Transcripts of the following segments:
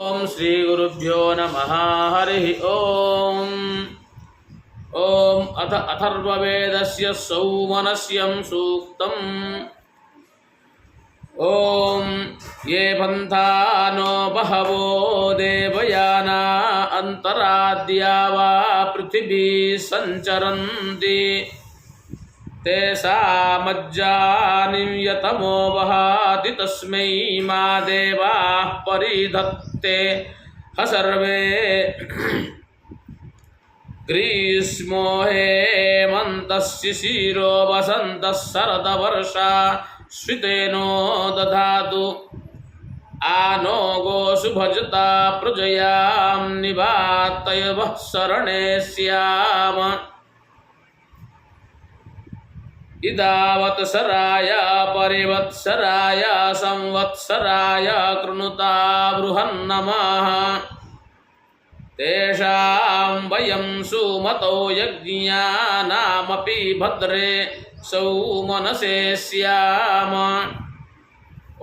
ओम श्री गुरुभ्यो नमः। हरि ओम। ओम अथ अथर्ववेदस्य सौमनस्यं सूक्तम्। ओम ये पन्थानो बहवो देवयाना अंतराद्या वा पृथिवी संचरन्ति तेषामज्जानियतमो वहाति तस्मै मा देवाः परिधत्ते ह सर्वे ग्रीष्मो हेमन्तः शिशिरो वसन्तः शरदवर्षा श्वितेनो दधातु आनो गोषु भजता प्रजयां निवातयवः शरणे स्याम इदावत्सराय परिवत्सराय संवत्सराय कृणुता बृहन्नमः तेषां वयं सुमतो यज्ञानामपि भद्रे सौमनसे स्याम।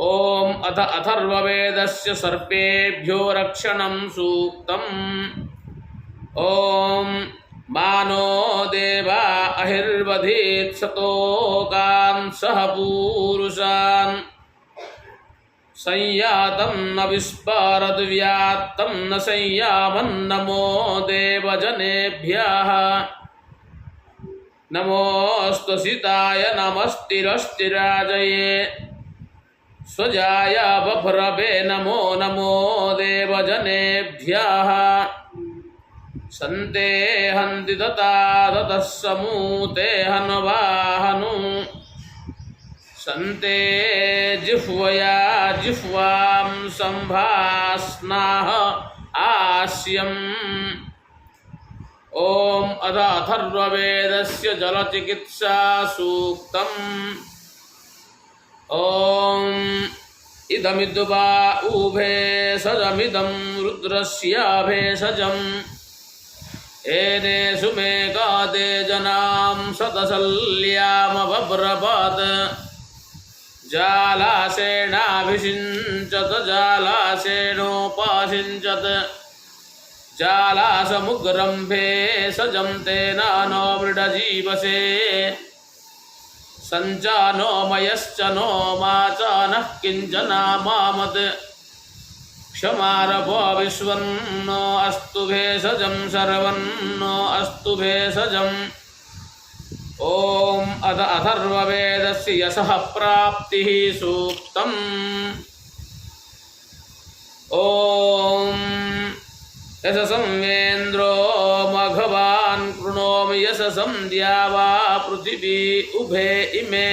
ओम अथ अथर्ववेदस्य सर्पेभ्यो रक्षणं सूक्तम्। ओम मानो देवा अहिर्वधीत् शतोकान् सह पूरुषान् संयातं न विस्पारद्व्यात्तं न संयामन्नमो देवजनेभ्यः नमोऽस्तुसिताय नमस्तिरस्तिराजये स्वजाय बभ्रवे नमो नमो देवजनेभ्यः सन्ते हन्ति दता दतः समूते हन्वाहनु सन्ते जिह्वया जिह्वां सम्भास्नाः आस्यम्। ओम अथ अथर्ववेदस्य जलचिकित्सा सूक्तम्। ओम इदमिद्वा उभे सजमिदं रुद्रस्य भेषजम् एनेषु मेकादे जनां शतशल्यामबभ्रपात् जालासेनाभिषिञ्चत जालासेनोपाषिञ्चत जालासमुग्रं भेषजं तेन नो मृडजीवसे सञ्चानो मयश्च नो माचानः किञ्चनामामत् क्षमारभो विश्वन्नो अस्तु भेषजं सर्वन्नो अस्तु भेषजम्। ओम अथ अथर्ववेदस्य यशः प्राप्तिः सूक्तम्। ओम यशसंवेन्द्रो मघवान् कृणोमि यशसं द्यावा पृथिवी उभे इमे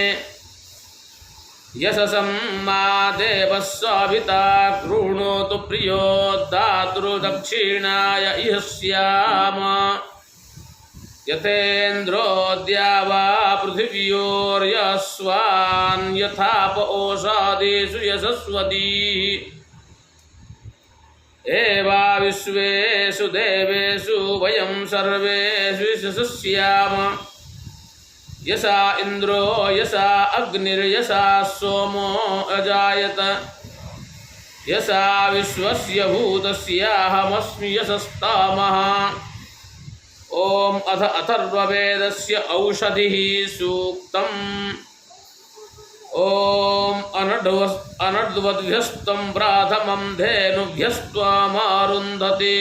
यशसं मा देवः सविता कृणोतु प्रियो दातृदक्षिणाय इह स्याम यथेन्द्रो द्यावा पृथिव्योर्यस्वान् यथाप ओषादेषु यशस्वती एवा विश्वेषु देवेषु वयं सर्वेषु यशस्स्याम यशा इंद्रो यशा अग्निर्यशा सोमो अजायत यशा विश्वस्य भूतस्याहमस्मि यशस्तामः। ओम अथ अथर्ववेदस्य औषधिः सूक्तम्। ओम अनड्वद्भ्यस्तं प्राथमं धेनुभ्यस्त्वामारुन्धति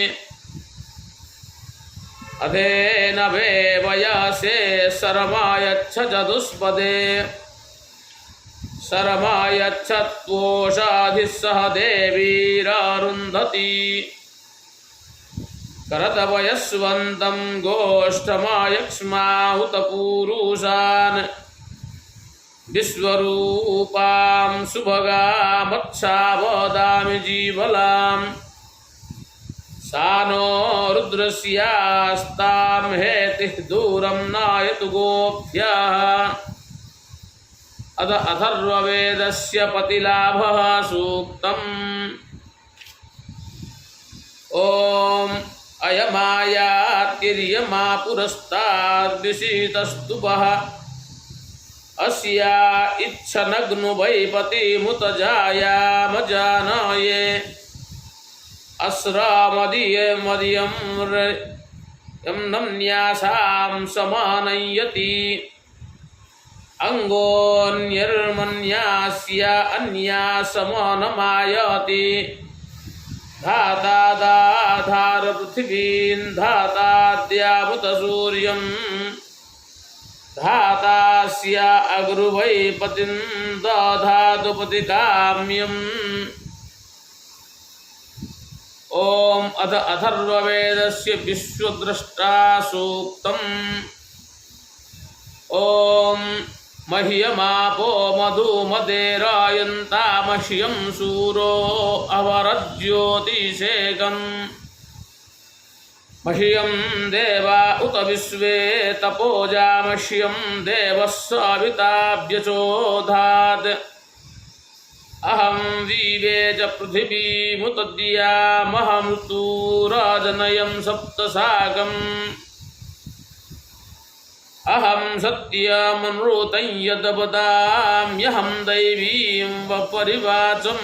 अधेन वयसे शरमायच्छ चतुष्पदे शरमायच्छत्वोषाधिः सह देवीरारुन्धति करतवयस्वन्तं गोष्ठमायक्ष्माहुतपूरुषान् विश्वरूपां सुभगामच्छावदामि जीवलाम् सानो रुद्रस्यास्तां हेतिः दूरं नायतु गोभ्यः। अथ अथर्ववेदस्य पतिलाभः सूक्तम्। ओम अयमायातिर्यमा पुरस्ताद्विषीतस्तुपः अस्या इच्छनग्नु वैपतिमुत जायामजानाये अस्रामदीयमदियं नम्न्यासां समानयति अंगोन्यर्मन्यास्य अन्यासमानमायति धाता दाधार पृथिवीं धाताद्यामुत सूर्यं धातास्य अग्रुवै पतिं दधातुपति काम्यम् ओम अथ अथर्ववेदस्य विश्वद्रष्टा सूक्तम् ओम मह्यमापो मधुमदेरायन्तामह्यं सूरो अवरज्योतिषेकम् मह्यं देवा उत विश्वे तपोजामह्यं देवः सविताभ्यचोधात् अहं वीवे च पृथिवीमुतद्यामहमृतूराजनयं सप्तसागम् अहं सत्यमनृतं यद् वदाम्यहं दैवीं वपरिवाचं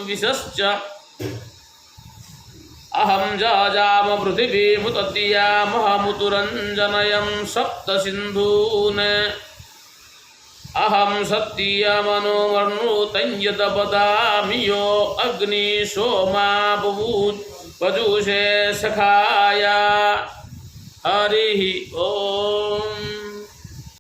विशश्च अहं जाजाम पृथिवीमुतद्यामहमुतुरञ्जनयं सप्तसिन्धून् अहं सत्यमनुमनृतं यद् वदामि यो अग्नि सोमा वजूषे सखाय हरिः ओम्।